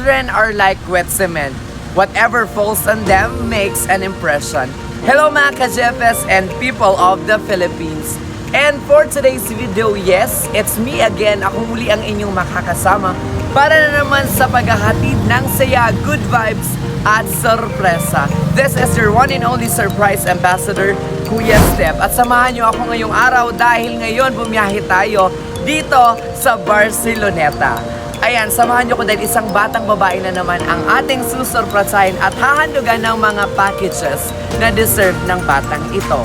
Children are like wet cement. Whatever falls on them makes an impression. Hello mga ka-Jeffes and people of the Philippines. And for today's video, yes, it's me again. Ako muli ang inyong makakasama para na naman sa paghahatid ng saya, good vibes at sorpresa. This is your one and only surprise ambassador, Kuya Steph. At samahan niyo ako ngayong araw dahil ngayon bumiyahe tayo dito sa Barceloneta. Ayan, samahan niyo ko dahil isang batang babae na naman ang ating susurpresahin at hahandugan ng mga packages na deserve ng batang ito.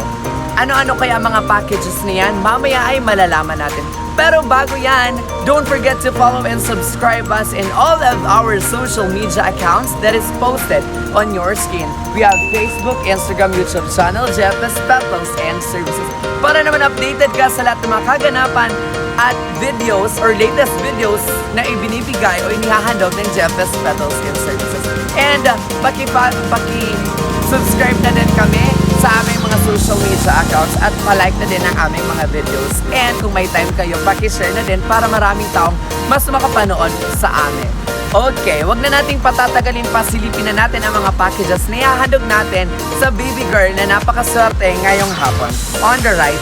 Ano-ano kaya mga packages niyan? Mamaya ay malalaman natin. Pero bago yan, don't forget to follow and subscribe us in all of our social media accounts that is posted on your screen. We have Facebook, Instagram, YouTube channel, Jeffes Petals and Services. Para naman updated ka sa lahat ng mga kaganapan at videos or latest videos na ibinibigay o inihahandog ng Jeffes Petals and Services. And paki-subscribe na din kami sa aming mga social media accounts at palike na din ang aming mga videos. And kung may time kayo, paki-share na din para maraming taong mas makapanood sa amin. Okay, wag na nating patatagalin pa, silipin na natin ang mga packages na ihahandog natin sa baby girl na napakaswerte ngayong hapon. On the right,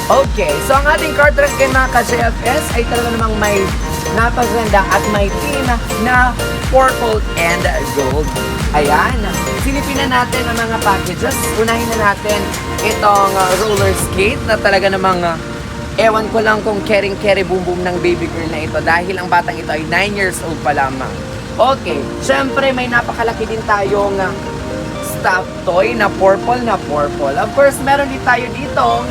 okay, so ang ating card track kay mga ka-JFS ay talaga namang may napaganda at may theme na purple and gold. Ayan, silipin na natin ang mga packages. Unahin na natin itong roller skate na talaga namang ewan ko lang kung kering-keri boom-boom ng baby girl na ito dahil ang batang ito ay 9 years old pa lamang. Okay, syempre may napakalaki din tayong stuffed toy na purple na purple. Of course, meron din tayo dito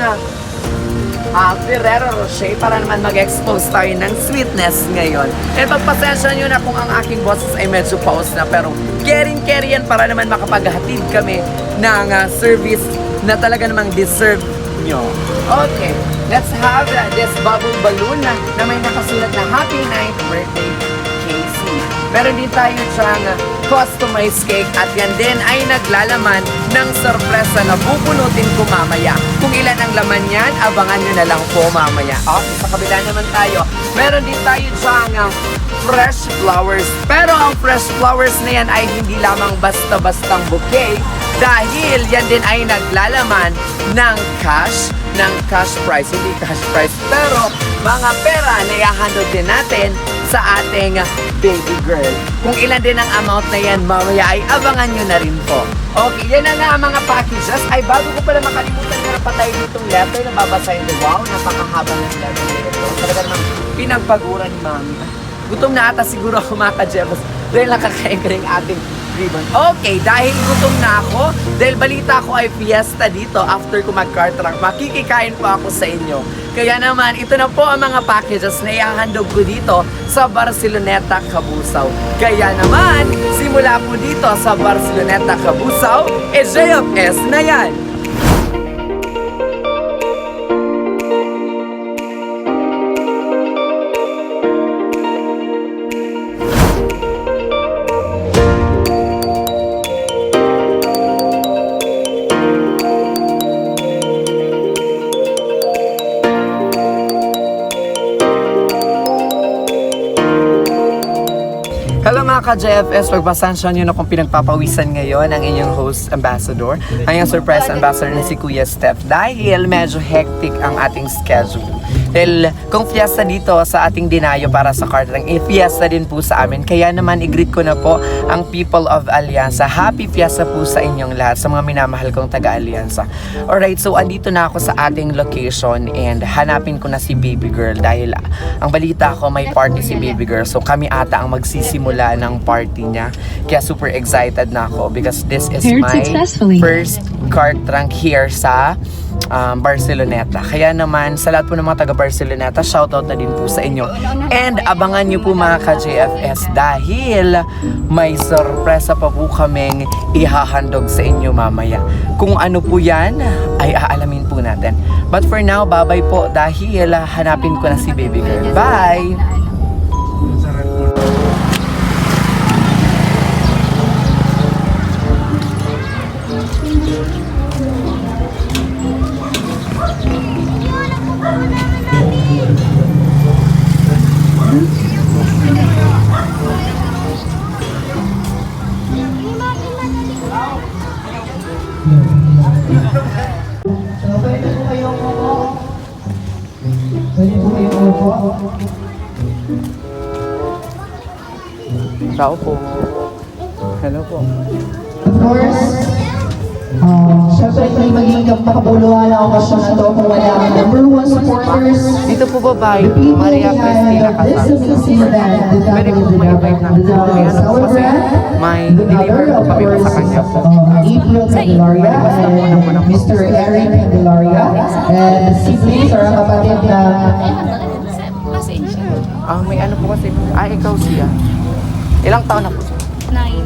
Ferrero Rocher para naman mag-expose tayo ng sweetness ngayon. And pagpasensya nyo na kung ang aking boses ay medyo pause na, pero caring-carry yan para naman makapaghatid kami ng service na talaga namang deserve nyo. Okay, let's have this bubble balloon na may nakasulat na Happy 9th Birthday, Casey. Meron din tayo siyang customized cake at yan din ay naglalaman ng sorpresa na bubunutin ko mamaya. Kung ilan ang laman yan, abangan nyo na lang po mamaya. Okay, sa kabila naman tayo, meron din tayo siyang fresh flowers. Pero ang fresh flowers na yan ay hindi lamang basta-bastang bouquet dahil yan din ay naglalaman ng cash prize. Hindi cash prize, pero mga pera na ihahandog din natin sa ating baby girl. Kung ilan din ang amount na yan, mamaya ay abangan nyo na rin po. Okay, yan na nga ang mga packages. Ay, bago ko pala makalimutan, meron pa tayo ditong letter na babasahin. Wow, napakahaba ng letter nito. Talaga namang pinagpagura ni Mami. Gutom na ata siguro ako mga ka-Jeffes dahil nakakain ka rin ating ribbon. Okay, dahil gutom na ako, dahil balita ko ay fiesta dito after ko mag-car trunk, makikikain po ako sa inyo. Kaya naman, ito na po ang mga packages na ihahandog ko dito sa Barceloneta, Cabusao. Kaya naman, simula po dito sa Barceloneta, Cabusao, JFS na yan! Hello mga ka-JFS, pagpasensya nyo na kung pinagpapawisan ngayon ang inyong host ambassador, ang inyong surprise ambassador na si Kuya Steph dahil medyo hectic ang ating schedule. Dahil kung fiesta dito sa ating dinayo para sa Cartrang, fiesta din po sa amin. Kaya naman i-greet ko na po ang people of Alianza. Happy fiesta po sa inyong lahat, sa mga minamahal kong taga-Alianza. Alright, so andito na ako sa ating location and hanapin ko na si baby girl dahil ang balita ko may party si baby girl. So kami ata ang magsisimula ng party niya. Kaya super excited na ako because this is my first Cartrang here sa Barceloneta. Kaya naman sa lahat po ng mga taga Barceloneta, shoutout na din po sa inyo. And abangan nyo po mga ka-JFS dahil may sorpresa pa po kaming ihahandog sa inyo mamaya. Kung ano po yan, ay aalamin po natin. But for now, bye-bye po dahil hanapin ko na si baby girl. Bye! So, pwede po kayong upo. Pwede po kayong upo. Tao po. Hello po. Of course, syempre hindi maging makabuluhan ang okasyon na to kung wala ang number one supporters. Dito po ba ba? Maria Cristina This Casas. amazing event, the Pwede po ma-invite namin. May ano po kasi, may deliver po kami pa sa kanya po. April Candelaria and Mr. Eric Candelaria and the siblings or ang kapatid na May ano po kasi, ikaw siya. Ilang taon na po? 9.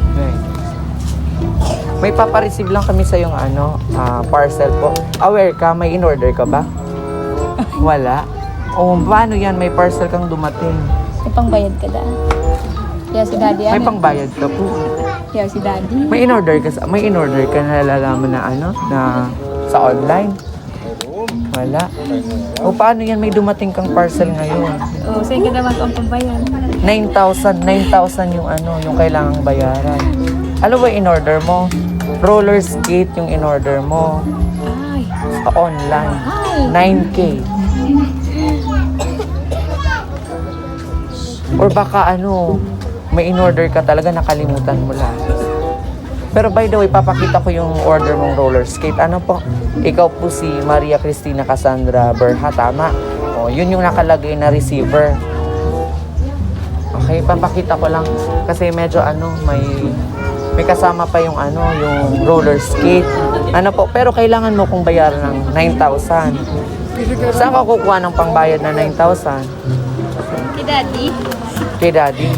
May papareceive lang kami sa yung parcel po. Aware ka, may in-order ka ba? Wala. O, paano yan? May parcel kang dumating. May pangbayad ka da. Kaya si daddy May ano? pangbayad ka po. Kaya si daddy. May in-order ka na nalalaman na na sa online. Wala. O, paano yan? May dumating kang parcel ngayon. Oo, sa'yo ka naman ang pambayad. 9,000 yung yung kailangang bayaran. Ano ba in-order mo? Roller skate yung in-order mo. Ay. Sa online. Ay. 9K. Or baka may in-order ka talaga, nakalimutan mo lang. Pero by the way, papakita ko yung order mong roller skate. Ano po? Ikaw po si Maria Cristina Cassandra Berha, tama? O, yun yung nakalagay na receiver. Okay, papakita ko lang. Kasi medyo may kasama pa yung yung roller skate. Ano po, pero kailangan mo kong bayaran ng 9,000. Saan ka kukuha ng pangbayad na 9,000? Si daddy. Kay daddy.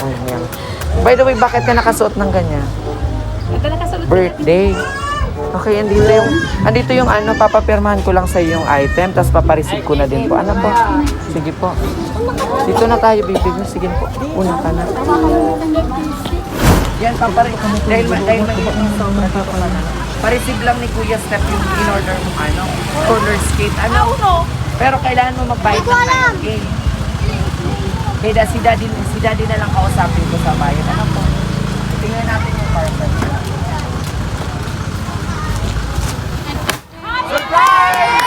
Ayan. By the way, bakit ka nakasuot ng ganyan? Ito nakasagot. Birthday. Okay, andito yung papapirmahan ko lang sa yung item, tapos papareceive ko na din po. Ano po? Sige po. Dito na tayo, baby. Sige po. Una ka na. Yan, dahil pa-receive lang ni Kuya Steph yung in-order mo, roller skate. Pero kailangan mo magbayad ng 9K. Kaya si daddy na lang kausapin ko sa bayan. Ano po? Tingnan natin yung parcel. Surprise!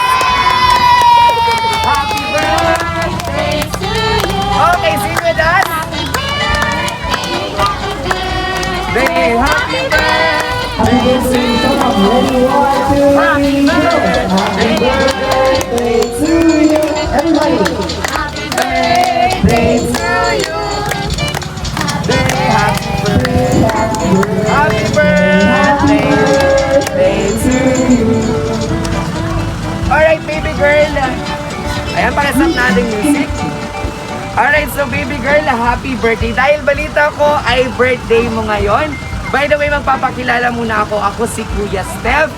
Happy birthday to you! Okay, sing with us! Happy birthday to you! Happy birthday! Happy birthday to you! Happy birthday to you! Everybody! Happy birthday to you! Happy birthday to you! Alright, baby girl. Ayan, pakisap natin music. Alright, so baby girl, happy birthday. Dahil balita ko ay birthday mo ngayon. By the way, magpapakilala muna ako. Ako si Kuya Steph.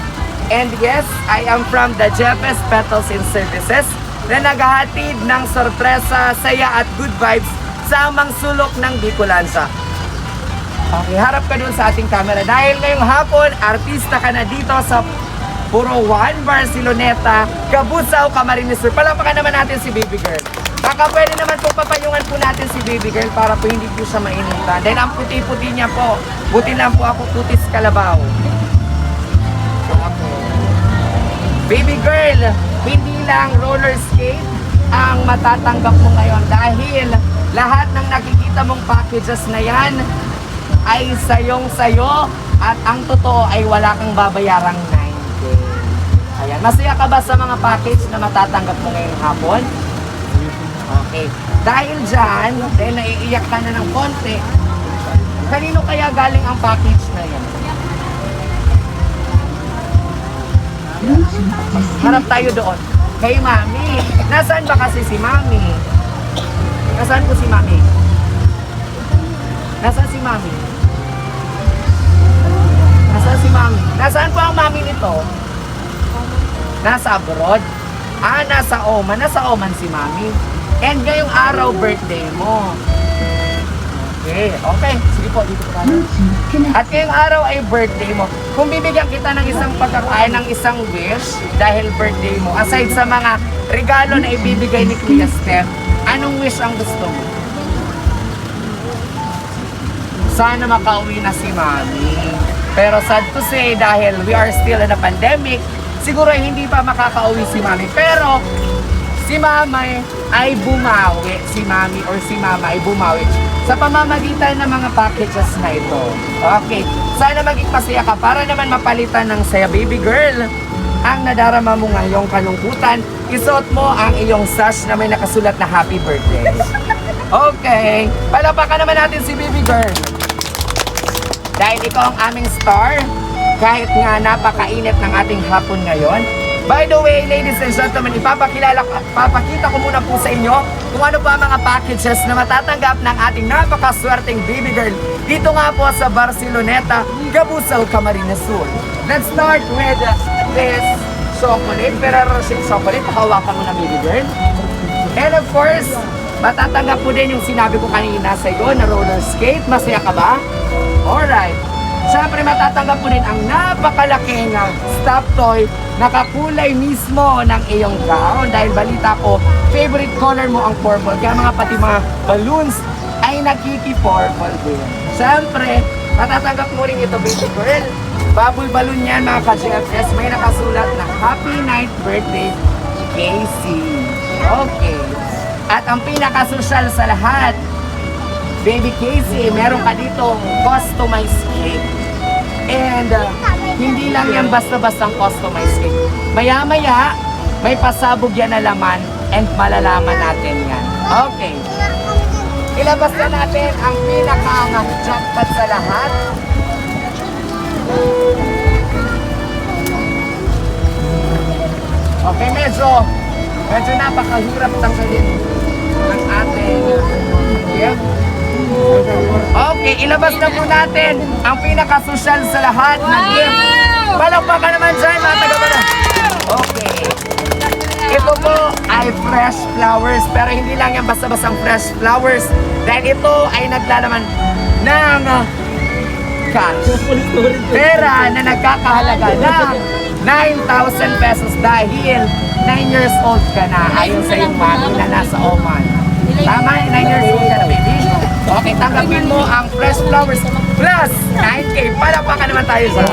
And yes, I am from the Jeffes Petals and Services na naghahatid ng sorpresa, saya at good vibes sa amang sulok ng Bicolansa. Okay, harap ka dun sa ating camera. Dahil ngayong hapon, artista ka na dito sa Puro One, Barceloneta, Cabusao, Camarines Sur. Palapakan naman natin si baby girl. Baka pwede naman po papayungan po natin si baby girl para po hindi po siya mainitan. Dahil ang puti-puti niya po. Buti lang po ako putis kalabaw. Baby girl, hindi lang roller skate ang matatanggap mo ngayon. Dahil lahat ng nakikita mong packages na yan ay sayong-sayo. At ang totoo ay wala kang babayarang 9K. Ayan. Masaya ka ba sa mga package na matatanggap mo ngayong hapon? Okay. Dahil dyan, dahil naiiyak ka na ng konti, kanino kaya galing ang package na yan? Harap tayo doon. Kay Mami. Nasaan ba kasi si Mami? Nasaan po si Mami? Nasaan si Mami? Nasaan si Mami? Nasaan po ang Mami nito? Nasa abroad? Nasa Oman. Nasa Oman si Mami. And ngayong araw, birthday mo. Okay, okay. Sige po, dito po tayo. At ngayong araw ay birthday mo. Kung bibigyan kita ng isang pagkakain, ng isang wish, dahil birthday mo, aside sa mga regalo na ibibigay ni Kuya Steph, anong wish ang gusto mo? Sana makauwi na si Mami. Pero sad to say, dahil we are still in a pandemic, siguro hindi pa makakauwi si Mami. Pero si Mama ay bumawi, si Mami or si Mama ay bumawi sa pamamagitan ng mga packages na ito. Okay, sana maging masaya ka para naman mapalitan ng saya, baby girl. Ang nadarama mo ngayong kalungkutan, isuot mo ang iyong sash na may nakasulat na happy birthday. Okay, palapakan naman natin si baby girl. Dahil ikaw ang aming star, kahit nga napakainit ng ating hapon ngayon. By the way, ladies and gentlemen, papakita ko muna po sa inyo kung ano pa ang mga packages na matatanggap ng ating napakaswerteng baby girl dito nga po sa Barceloneta, Gabusao, Camarines Sur. Let's start with this chocolate, Ferrero Rocher chocolate. Pakawakan mo na, baby girl. And of course, matatanggap po din yung sinabi ko kanina sa iyo na roller skate. Masaya ka ba? Alright. Siyempre matatanggap po din ang napakalaking stuffed toy na kakulay mismo ng iyong gown. Dahil balita ko, favorite color mo ang purple. Kaya pati mga balloons ay nakiki-purple din. Siyempre, matatanggap mo rin ito, baby girl. Bubble balloon yan, mga ka-GFS. May nakasulat na Happy 9th Birthday, Casey. Okay. At ang pinaka-social sa lahat, Baby Casey, meron ka dito customized cake. And hindi lang yan basta-bastang customized cake. Maya-maya, may pasabog yan na laman and malalaman natin yan. Okay. Ilabas na natin ang pinaka-jackpot sa lahat. Okay, medyo napakahirap tanggalin ang ating gift. Okay, ilabas na po natin ang pinaka-social sa lahat ng gift. Palakpakan naman dyan, mga taga-bala. Okay. Ito po ay fresh flowers, pero hindi lang yan basta-bastang fresh flowers. Dahil ito ay naglalaman ng cash. Pera na nagkakahalaga ng 9,000 pesos dahil 9 years old ka na ayon sa iyong mami na nasa Oman. Tama, 9 years old ka na, baby. Okay, tanggapin mo ang fresh flowers plus 9K. Palakpakan naman tayo sa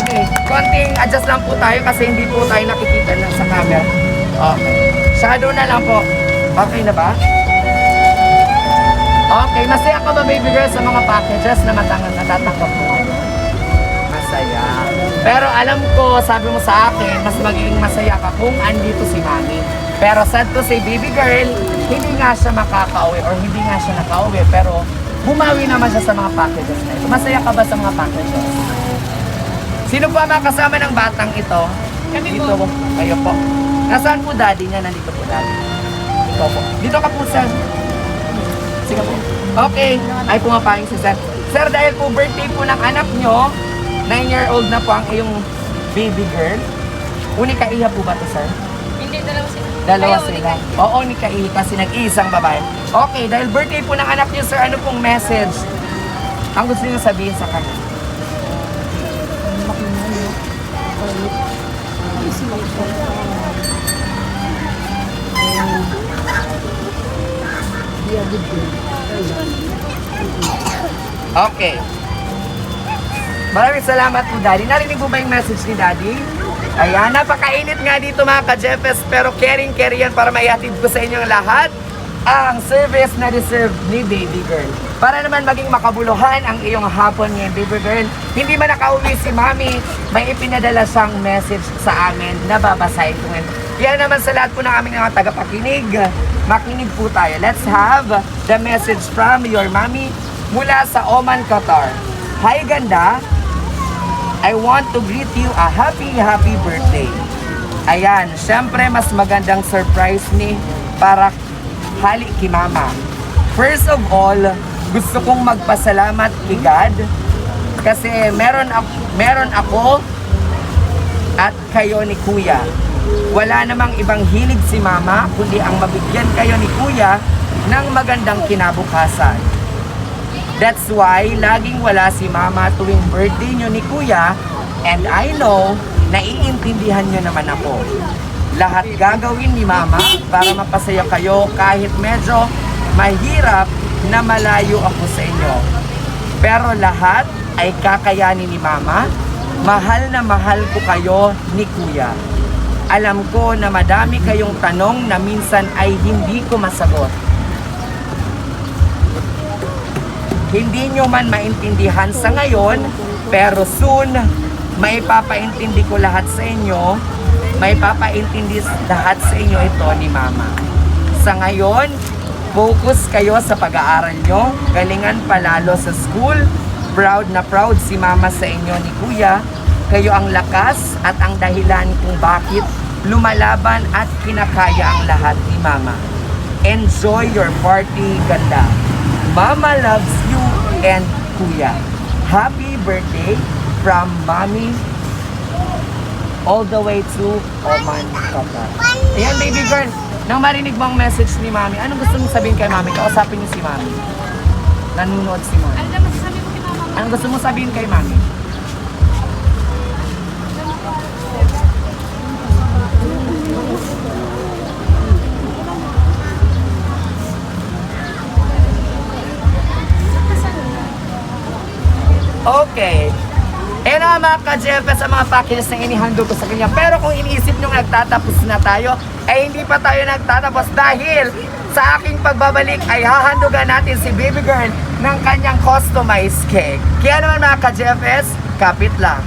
Okay, konting adjust lang po tayo kasi hindi po tayo nakikita na sa camera. Okay, shadow na lang po. Okay na ba? Okay, masaya ka ba, baby girl, sa mga packages na natatanggap mo? Masaya. Pero alam ko, sabi mo sa akin, mas magiging masaya ka kung andito si Mami. Pero sad to say, baby girl, hindi nga siya makakauwi or hindi nga siya nakauwi. Pero bumawi naman siya sa mga packages na ito. Masaya ka ba sa mga packages? Sino po ang mga kasama ng batang ito? Kami Dito po. Kayo po. Nasaan po daddy niya? Nandito po daddy. Ikaw po. Dito ka po, sir. Sige po. Okay. Ay, pumapayang si sir. Sir, dahil po birthday po ng anak nyo, 9-year-old na po ang iyong baby girl. Unika iha po ba to, sir? Hindi, dalawa sila. Dalawa Ayaw, sila. Oo, ni Kai kasi nag-iisang babae. Okay, dahil birthday po ng anak niyo, sir, ano pong message ang gusto niyo sabihin sa kanya? Okay. Maraming salamat po, Daddy. Narinig mo ba yung message ni Daddy? Ayan, napakainit nga dito mga ka-Jeffes, pero caring-care yan para maihatid ko sa inyong lahat ang service na deserve ni baby girl. Para naman maging makabuluhan ang iyong hapon ngayon, baby girl. Hindi man nakauwi si Mami, may ipinadala siyang message sa amin na babasahin ko ngayon. Kaya naman sa lahat po ng aming mga tagapakinig, makinig po tayo. Let's have the message from your Mami mula sa Oman, Qatar. Hi, ganda! I want to greet you a happy birthday. Ayan, syempre mas magandang surprise ni para hali kay Mama. First of all, gusto kong magpasalamat kay God kasi meron ako at kayo ni Kuya. Wala namang ibang hilig si Mama kundi ang mabigyan kayo ni Kuya ng magandang kinabukasan. That's why laging wala si Mama tuwing birthday nyo ni Kuya, and I know, naiintindihan nyo naman ako. Lahat gagawin ni Mama para mapasaya kayo kahit medyo mahirap na malayo ako sa inyo. Pero lahat ay kakayanin ni Mama. Mahal na mahal ko kayo ni Kuya. Alam ko na madami kayong tanong na minsan ay hindi ko masagot. Hindi nyo man maintindihan sa ngayon, pero soon, may papaintindi ko lahat sa inyo. May papaintindi lahat sa inyo ito ni Mama. Sa ngayon, focus kayo sa pag-aaral nyo. Galingan palalo sa school. Proud na proud si Mama sa inyo ni Kuya. Kayo ang lakas at ang dahilan kung bakit lumalaban at kinakaya ang lahat ni Mama. Enjoy your party, ganda. Mama loves you and Kuya. Happy birthday from Mommy all the way to Oman, Qatar. Ayan, baby girl. Nang marinig mo ang message ni Mami, anong gusto mong sabihin kay Mami? Kausapin niyo si Mami. Nanonood si Mami. Ano naman sasabi mo kay mama? Anong gusto mong sabihin kay Mami? Okay. Eh na mga ka-JFS ang mga packages na inihandog ko sa kanya. Pero kung iniisip nyo nagtatapos na tayo, eh hindi pa tayo nagtatapos dahil sa aking pagbabalik ay hahandugan natin si baby girl ng kanyang customized cake. Kaya naman mga ka-JFS, kapit lang.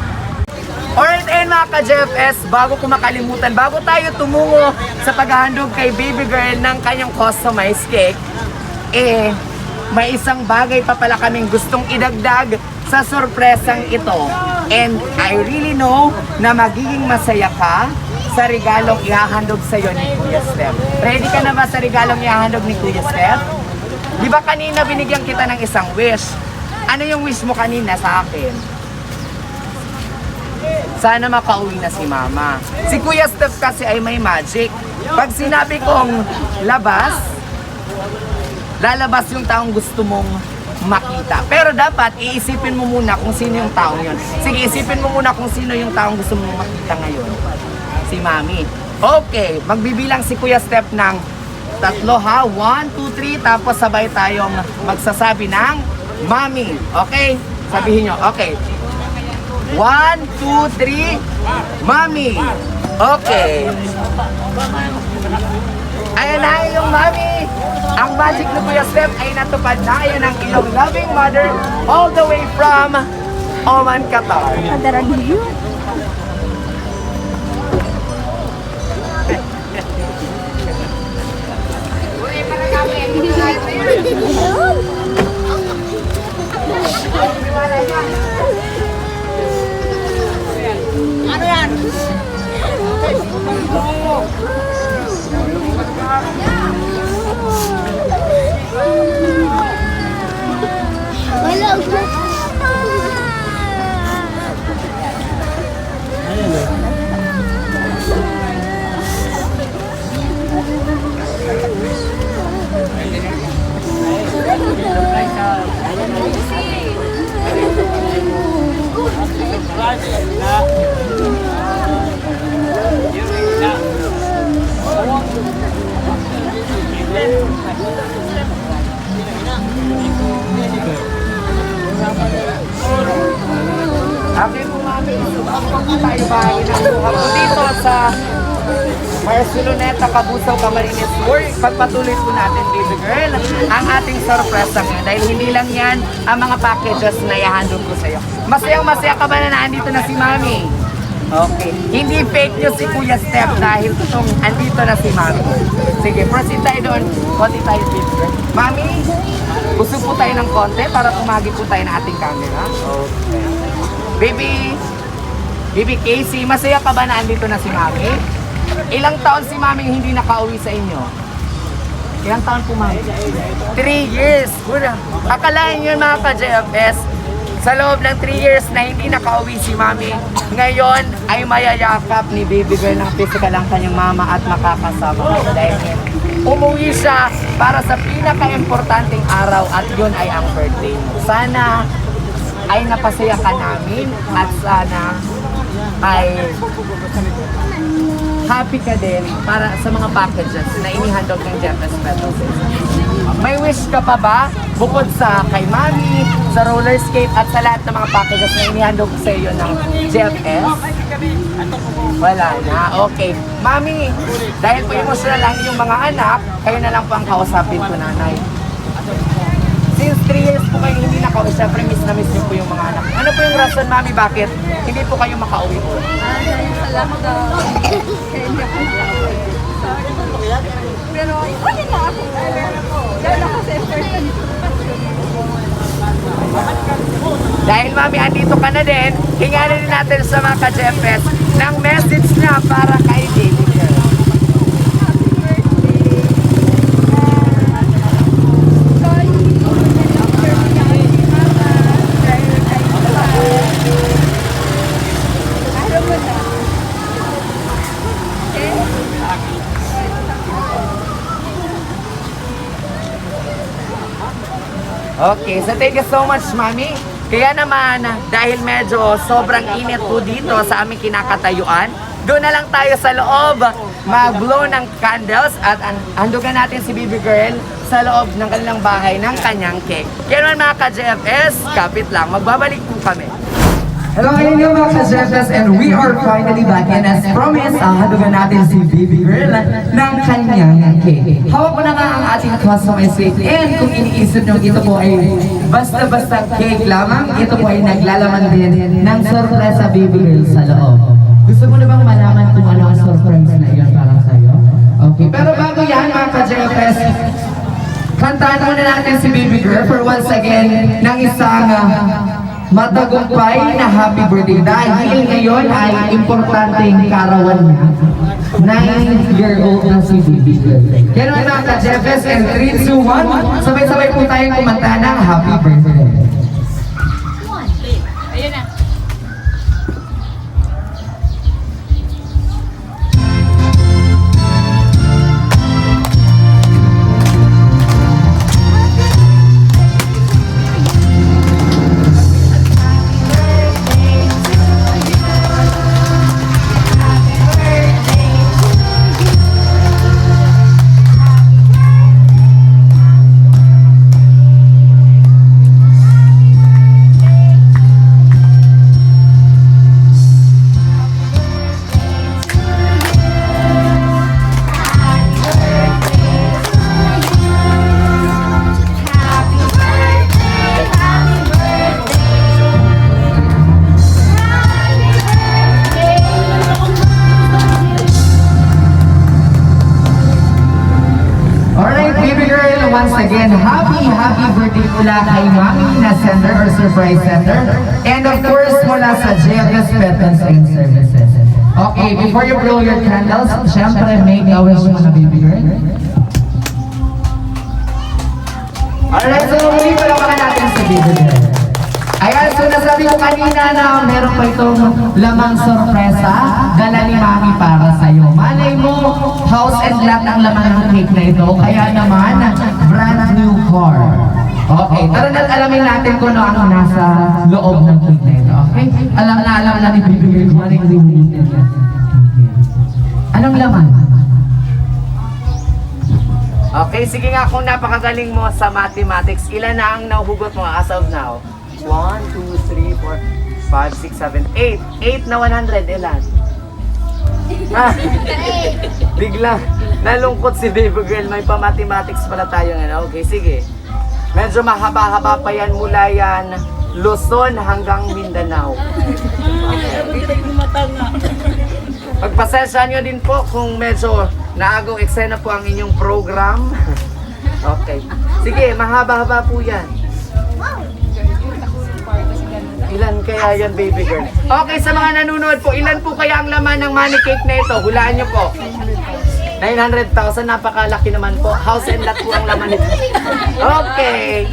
Alright, and mga ka-JFS, bago ko makalimutan, bago tayo tumungo sa paghahandog kay baby girl ng kanyang customized cake, eh, may isang bagay pa pala kaming gustong idagdag sa sorpresang ito. And I really know na magiging masaya ka sa regalong ihahandog sa iyo ni Kuya Steph. Ready ka na ba sa regalong ihahandog ni Kuya Steph? Di ba kanina binigyan kita ng isang wish? Ano yung wish mo kanina sa akin? Sana makauwi na si Mama. Si Kuya Steph kasi ay may magic. Pag sinabi kong labas, lalabas yung taong gusto mong makita. Pero dapat iisipin mo muna kung sino yung taong yun. Sige, isipin mo muna kung sino yung taong gusto mong makita ngayon. Si Mami. Okay, magbibilang si Kuya Steph ng 3 ha. 1, 2, 3. Tapos sabay tayong magsasabi ng Mami. Okay? Sabihin nyo. Okay. 1, 2, 3. Mami. Okay. Ayan na yung Mami. Ang magic ni Kuya Steph ay natupad na. Ayan ang iyong loving mother all the way from Oman, Qatar. Ano yan? Wala ko. Akin po Mami, subang tayo bahay ng buha po dito sa Barceloneta, Cabusao, Camarines Sur. Pagpatuloy po natin, baby girl, ang ating sorpresa ngayon. Dahil hindi lang yan ang mga packages na ihahandog ko sa'yo. Masayang-masaya ka ba na nandito na si Mami? Okay. Hindi fake news si Kuya Steph dahil itong andito na si Mami. Sige, proceed tayo doon. Konti tayo, baby girl. Mami, gusto po tayo ng konti para pumagi po tayo ng ating camera. Okay. Baby Casey, masaya ka ba na andito na si Mami? Ilang taon si Mami hindi nakauwi sa inyo? Ilang taon po, Mami? 3 years. Pura. Akalain nyo mga ka-JFS, sa loob ng 3 years na hindi nakauwi si Mami, ngayon ay mayayakap ni baby girl ng physical ang kanyang mama at makakasama ko dahil umuwi siya para sa pinaka-importanting araw at yun ay ang birthday mo. Sana ay napasaya ka namin at sana ay happy ka din para sa mga packages na inihandog ng JFS Metal System. may wish ka pa ba? Bukod sa kay Mami, sa roller skate at sa lahat ng mga packages na inihandog sa iyo ng JFS? Wala na, okay. Mami, dahil po emotional lang yung mga anak, kayo na lang po ang kausapin ko, nanay. Since 3 years po kayo hindi nakauwi, syempre miss na miss niyo po yung mga anak. Ano po yung rason, Mami, bakit hindi po kayo makauwi po? Salamat daw. Kaya hindi ako nakauwi. Pero okay na ako. Lalo kasi person. Dahil Mami, andito ka na din, hinganin din natin sa mga ka-JFS ng message niya para kay Baby Girl. Okay, so thank you so much, Mami. Kaya naman, dahil medyo sobrang init po dito sa aming kinakatayuan, doon na lang tayo sa loob mag-blow ng candles at andugan natin si Baby Girl sa loob ng kanilang bahay ng kanyang cake. Kaya naman mga ka-JFS, kapit lang, magbabalik po kami. Hello ngayon nga mga ka-JFS and we are finally back and as promised, handugan natin si Baby Girl ng kanyang cake. Hawak ko na nga ang ating customized cake and kung iniisip nyo ito po ay basta-basta cake lamang, ito po ay naglalaman din ng sorpresa Baby Girl sa loob. Gusto mo na bang malaman kung ano ang surprise na iyon para sa'yo? Okay, pero bago yan mga ka-JFS, kantahan muna natin si Baby Girl for once again ng isang matagumpay na happy birthday dahil ngayon ay importanteng karawan niya. 9-year-old na si Baby Girl. Kaya naman mga ka-JFS and 3, 2, 1, sabay-sabay po tayong kumanta ng happy birthday. Ayun na. Once again, happy birthday mula kay Mami na sender or surprise sender. And of course, mula sa JFS Petals and Services. Okay, before you blow your candles, syempre make a wish mo na Baby Girl. Alright, so muli palawakan natin sa Baby Girl. Ayan, so nasabi ko kanina na meron pa itong lamang sorpresa, dala ni Mami para sa'yo. Malay mo, house and lot ang laman ng cake na ito, kaya naman, brand new car. Okay, tara na't alamin natin kung ano ang nasa loob ng cake na ito, okay? Alam na ni Baby Girl kung ano yung limited niya. Anong laman? Okay, sige nga kung napakagaling mo sa mathematics, ilan na ang nahuhugot mo as of now? 1, 2, 3, 4, 5, 6, 7, 8. 8 na 100, ilan? Bigla, nalungkot si Baby Girl, may pa-mathematics pala tayo ngayon. Okay, sige. Medyo mahaba-haba pa yan mula yan, Luzon hanggang Mindanao. Pagpasensya nyo din po kung medyo naagaw eksena po ang inyong program. Okay. Sige, mahaba-haba po yan. Ilan kaya yan, Baby Girl? Okay, sa mga nanonood po, ilan po kaya ang laman ng money cake na ito? Hulaan nyo po. 900,000, napakalaki naman po. House and lot po ang laman nito. Okay.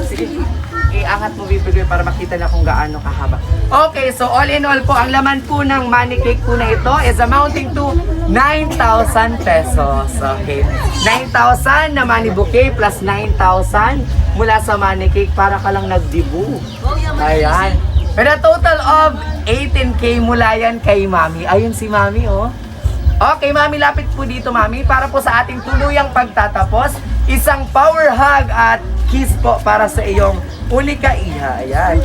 Sige, iangat mo, Baby Girl, para makita na kung gaano kahaba. Okay, so all in all po, ang laman po ng money cake po na ito is amounting to 9,000 pesos. Okay. 9,000 na money bouquet plus 9,000 mula sa money cake para ka lang nagdibu. Ayan. Pero a total of 18K mula yan kay Mami. Ayun si Mami, oh. Okay, Mami, lapit po dito, Mami, para po sa ating tuluyang pagtatapos. Isang power hug at kiss po para sa iyong unika iha. Ayan.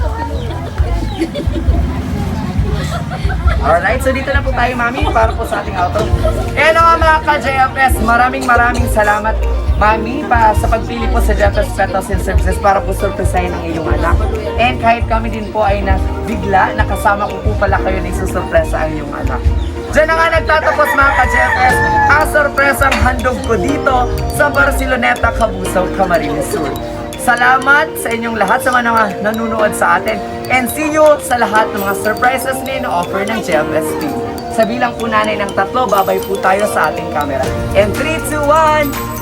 Alright, so dito na po tayo, Mami, para po sa ating outro. And mga ka-JFS, maraming salamat, Mami, sa pagpili po sa JFS Petals and Services para po surpresahin ang iyong anak. And kahit kami din po ay bigla, nakasama ko po pala kayo na isusurpresa ang iyong anak. Diyan na nga nagtatapos, mga ka-JFS, ang sorpresang handog ko dito sa Barceloneta, Cabusao, Camarines Sur. Salamat sa inyong lahat sa mga nanonood sa atin. And see you sa lahat ng mga surprises na ino-offer ng JFSP. Sa bilang po nanay ng 3, babay po tayo sa ating camera. And 3, 2, 1...